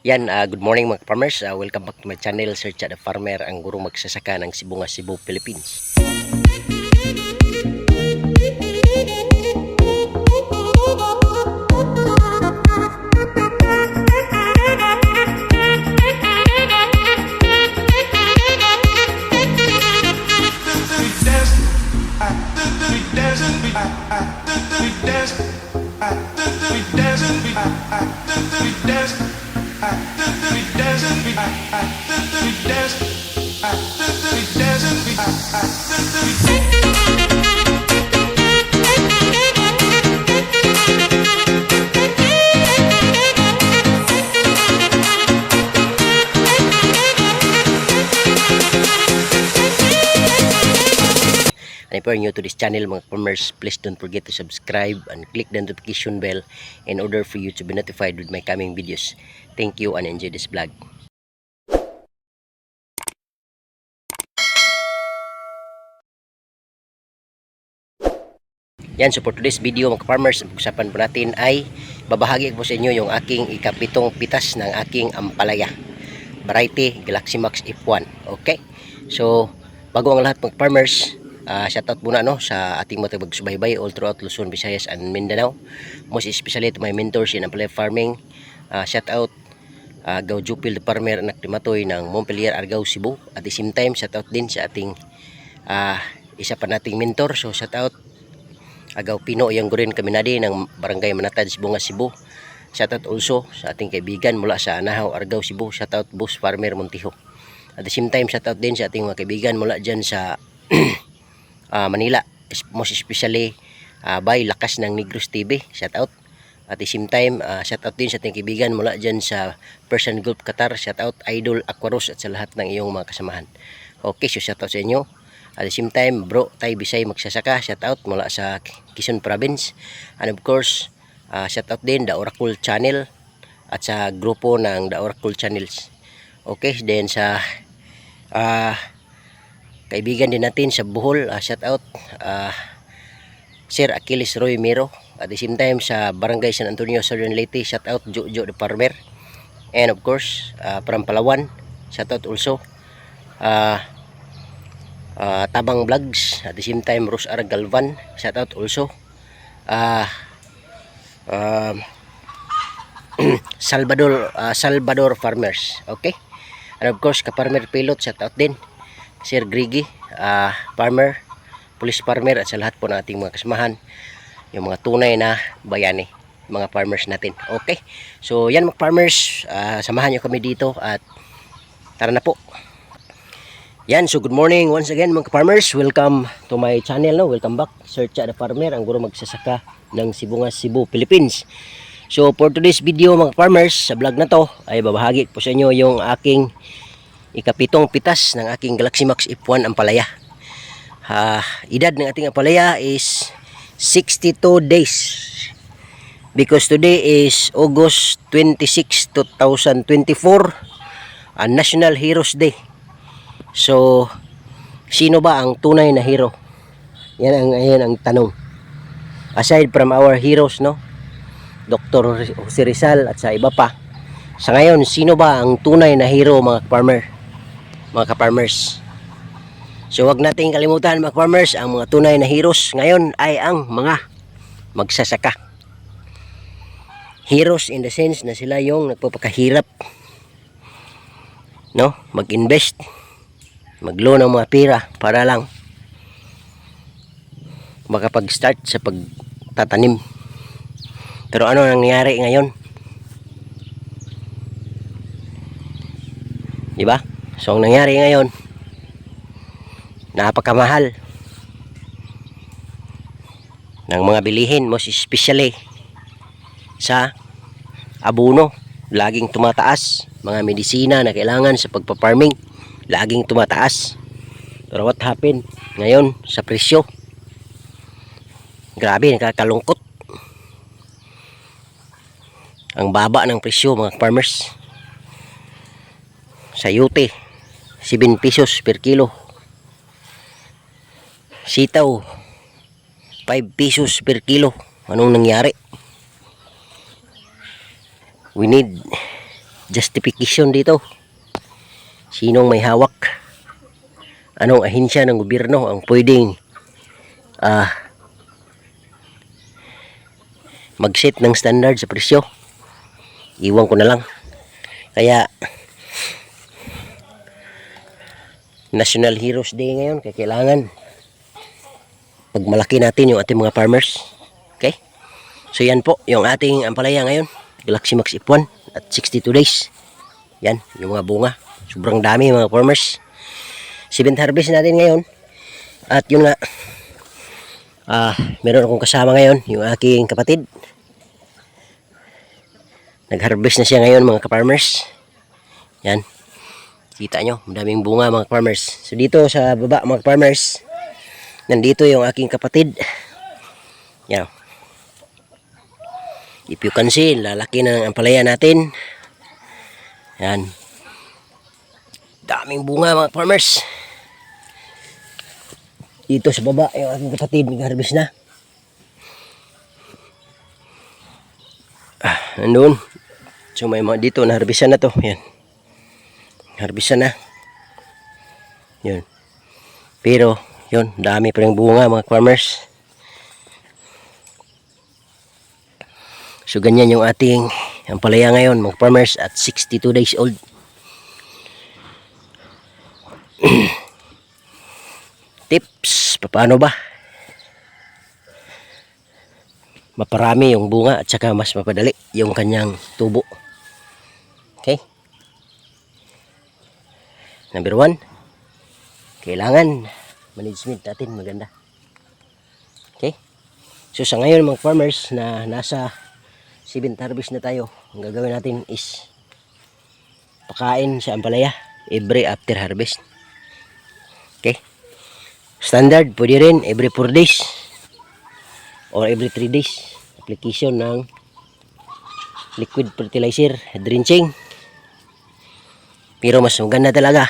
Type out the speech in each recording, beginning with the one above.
Yan, good morning mga farmers. Welcome back to my channel, Search at the Farmer, ang gurong magsasaka ng Sibungas, Cebu, Philippines. And if you are new to this channel mga farmers, please don't forget to subscribe and click the notification bell in order for you to be notified with my coming videos. Thank you and enjoy this vlog. Yan, so for today's video mga farmers, ang pag-usapan po natin ay babahagi ko sa inyo yung aking ikapitong pitas ng aking ampalaya, variety Galaxy Max F1. Okay, so bago ang lahat mga farmers, shoutout muna sa ating mga tagbagsubaybay all throughout Luzon, Visayas and Mindanao, most especially to my mentors in ampalaya farming. Shoutout Gaw Jupil the Farmer, anak ni Matoy ng Montpelier, Argao, Cebu. At the same time shoutout din sa ating isa pa nating mentor, so shoutout Agaw Pino yang gurin kami nadi ng Barangay Manatad, Sibungas, Cebu. Shoutout also sa ating kaibigan mula sa Anahaw, Argao, Cebu. Shoutout Boss Farmer Montijo. At the same time shoutout din sa ating mga kaibigan mula dyan sa Manila, most especially by Lakas ng Negros TV. Shoutout. At the same time shoutout din sa ating kaibigan mula dyan sa Persian Gulf, Qatar. Shoutout Idol Aquaros at sa lahat ng iyong mga kasamahan. Okay, so shoutout sa inyo. At the same time, bro, Tay Bisay Magsasaka, shoutout mula sa Quezon Province. And of course, shoutout din The Oracle Channel at sa grupo ng The Oracle Channels. Okay, then sa kaibigan din natin sa Bohol, shoutout Sir Achilles Roy Miro. At the same time sa Barangay San Antonio, Southern Leyte, shoutout Jojo the Farmer. And of course, from Palawan, shoutout also Tabang Vlogs. At the same time Rose R. Galvan, shoutout also Salvador Farmers. Okay, and of course ka-farmer pilot, shoutout din Sir Griggy, farmer, police farmer, at sa lahat po ng ating mga kasamahan, yung mga tunay na bayani, mga farmers natin. Okay, so yan mga farmers, samahan nyo kami dito at tara na po. Yan, so good morning once again mga farmers, welcome to my channel, welcome back, Search at the Farmer, ang guro magsasaka ng Sibungas, Cebu, Philippines. So for today's video mga farmers, sa vlog na to ay babahagi po sa inyo yung aking ikapitong pitas ng aking Galaxy Max F1 ampalaya. Edad ng ating ampalaya is 62 days because today is August 26, 2024, National Heroes Day. So sino ba ang tunay na hero? Yan ang tanong. Aside from our heroes, Dr. Jose Rizal at sa iba pa, sa ngayon sino ba ang tunay na hero mga farmer, mga ka-farmers? So wag nating kalimutan mga farmers, ang mga tunay na heroes ngayon ay ang mga magsasaka. Heroes in the sense na sila yung nagpapakahirap, mag-invest, mag-loan ng mga pera para lang makapag-start sa pagtatanim. Pero ano nangyayari ngayon? Diba? So ang nangyari ngayon, napakamahal ng mga bilihin, most especially sa abono, laging tumataas. Mga medisina na kailangan sa pagpa-farming, laging tumataas. Pero what happened ngayon sa presyo? Grabe, nakakalungkot. Ang baba ng presyo mga farmers. Sayote 7 pesos per kilo. Sitaw 5 pesos per kilo. Anong nangyari? We need justification dito. Sinong may hawak? Anong ahensya ng gobyerno ang pwedeng mag-set ng standard sa presyo? Iwan ko na lang. Kaya National Heroes Day ngayon, kaya kailangan pagmalaki natin yung ating mga farmers. Okay? So yan po, yung ating ampalaya ngayon, Galaxy Max F1 at 62 days. Yan, yung mga bunga. Sobrang dami mga farmers. 7th harvest natin ngayon. At yun nga, meron akong kasama ngayon, yung aking kapatid. Nag-harvest na siya ngayon mga ka-farmers. Yan. Kita nyo, madaming bunga mga farmers. So dito sa baba mga farmers, nandito yung aking kapatid. Yan. If you can see, lalaki na ng ampalaya natin. Yan. Daming bunga mga farmers. Dito sa baba yung aking kapatid, nag-harvest na. Nandun. So may mga dito, na-harvestan na to. Yan. Harvestan na. Yun. Pero, yun, dami pa rin bunga mga farmers. So, ganyan yung ating ampalaya ngayon mga farmers at 62 days old. Tips, paano ba? Maparami yung bunga at saka mas mapadali yung kanyang tubo. Okay? Number 1, kailangan management natin maganda. Okay? So sa ngayon mga farmers na nasa 7th harvest na tayo, ang gagawin natin is pakain sa ampalaya every after harvest. Okay? Standard, pwede rin every 4 days or every 3 days. Application ng liquid fertilizer, drenching. Pero mas maganda talaga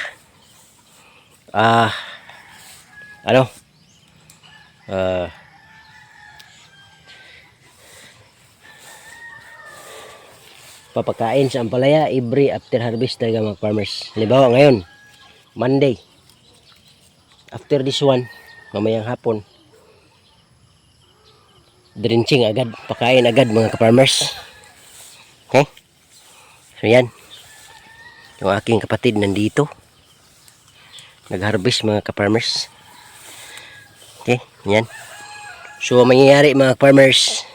papakain sa ampalaya every after harvest talaga mga farmers. Halimbawa ngayon, Monday, after this one, mamayang hapon, drenching agad, pakain agad mga farmers. Okay? So yan, yung aking kapatid nandito, nag-harvest mga ka-farmers. Okay, yan. So mangyayari mga farmers,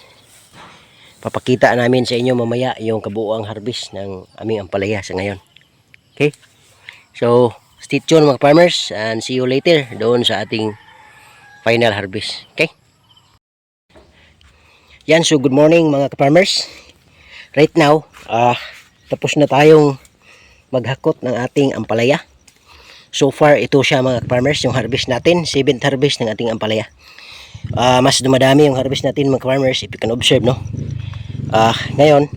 papakita namin sa inyo mamaya yung kabuuang harvest ng aming ampalaya sa ngayon. Okay, so stay tuned mga farmers and see you later doon sa ating final harvest. Okay, yan. So good morning mga ka-farmers. Right now, tapos na tayong maghakot ng ating ampalaya. So far, ito siya mga farmers, yung harvest natin, 7th harvest ng ating ampalaya. Mas dumadami yung harvest natin mga farmers, if you can observe, no? Ngayon,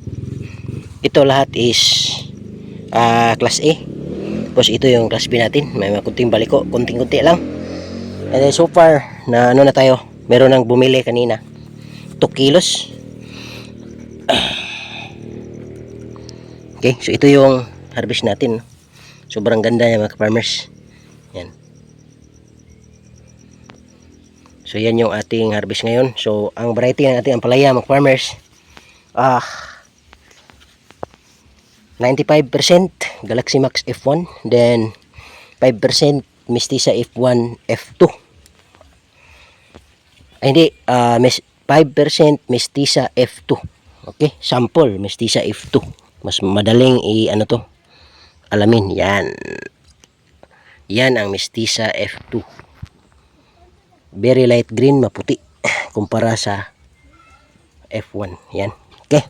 ito lahat is class A. Tapos ito yung class B natin, may mga kunting baliko, kunting-kunti lang. And then so far, na ano na tayo, meron nang bumili kanina, 2 kilos. Okay, so ito yung harvest natin. Sobrang ganda niya mga farmers. Yan. So yan yung ating harvest ngayon. So ang variety ng ating ampalaya mga farmers, 95% Galaxy Max F1, then 5% Mestiza F1 F2. Ay hindi, 5% Mestiza F2. Okay, sample Mestiza F2. Mas madaling ano to, alamin. Yan ang Mestiza F2, very light green, maputi kumpara sa F1. Yan. Okay,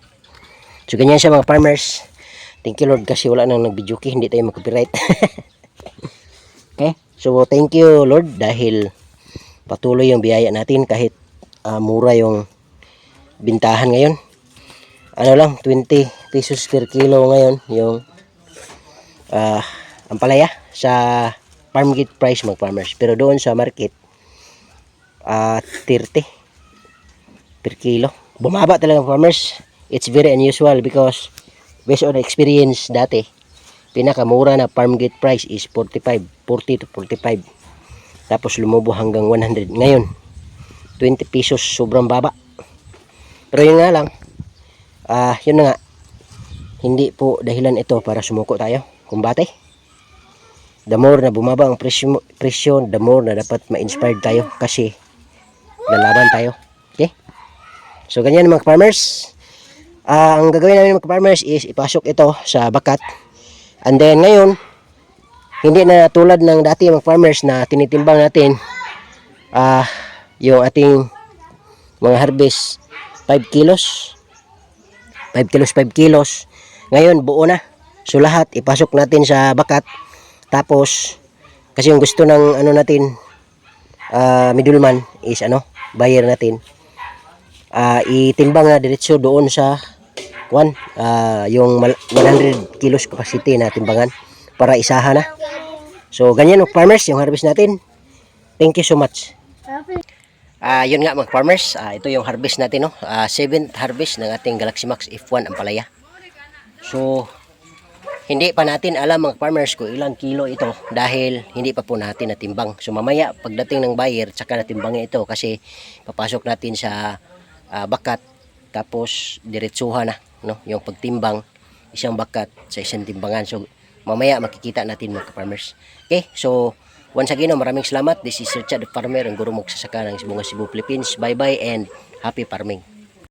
so ganyan siya mga farmers. Thank you Lord kasi wala nang nag-video, hindi tayo mag-copyright. Okay, so thank you Lord dahil patuloy yung biyaya natin kahit mura yung bintahan ngayon. Ano lang, 20 pesos per kilo ngayon yung ampalaya sa farm gate price mga farmers. Pero doon sa market, 30 per kilo. Bumaba talaga farmers. It's very unusual because based on experience dati, pinakamura na farm gate price is 40 to 45. Tapos lumubo hanggang 100. Ngayon, 20 pesos, sobrang baba. Pero yun nga lang, yun na nga, hindi po dahilan ito para sumuko tayo, kumbate. The more na bumaba ang presyo, the more na dapat ma-inspired tayo kasi lalaban tayo. Okay? So ganyan mga farmers. Ang gagawin namin mga farmers is ipasok ito sa bakat. And then ngayon, hindi na tulad ng dati mga farmers na tinitimbang natin yung ating mga harvest 5 kilos. 5 kilos. Ngayon buo na. So lahat ipasok natin sa bakat. Tapos kasi yung gusto ng ano natin middleman is buyer natin. Itimbang na diretso doon sa yung 100 kilos capacity na timbangan para isahan na. So ganyan mga farmers yung harvest natin. Thank you so much. Yun nga mga farmers, ito yung harvest natin, no? 7th harvest ng ating Galaxy Max F1 Ampalaya. So hindi pa natin alam mga farmers kung ilang kilo ito dahil hindi pa po natin natimbang. So mamaya pagdating ng buyer tsaka natimbangin ito kasi papasok natin sa bakat tapos diretsuhan na, no? Yung pagtimbang isang bakat sa isang timbangan. So mamaya makikita natin mga farmers. Okay, so once again, maraming salamat. This is Richard the Farmer, ang guro mo sa saka ng Cebu, Philippines. Bye bye and happy farming.